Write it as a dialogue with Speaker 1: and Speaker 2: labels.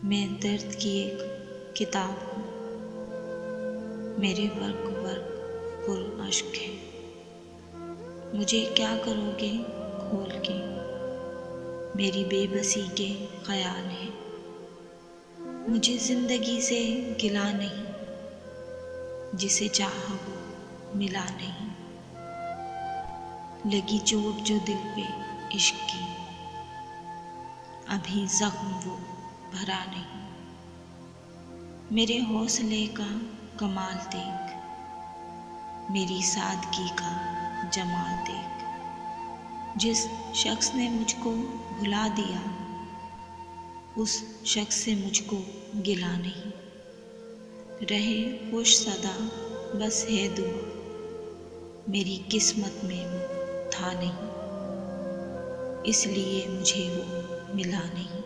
Speaker 1: मैं दर्द की एक किताब हूँ, मेरे वर्क पुर अश्क है। मुझे क्या करोगे खोल के, मेरी बेबसी के ख्याल है। मुझे जिंदगी से गिला नहीं, जिसे चाहा वो मिला नहीं। लगी चोट जो दिल पे इश्क की, अभी जख्म वो भरा नहीं। मेरे हौसले का कमाल देख, मेरी सादगी का जमाल देख। जिस शख्स ने मुझको भुला दिया, उस शख्स से मुझको गिला नहीं। रहे खुश सदा बस है दुआ, मेरी किस्मत में वो था नहीं, इसलिए मुझे वो मिला नहीं।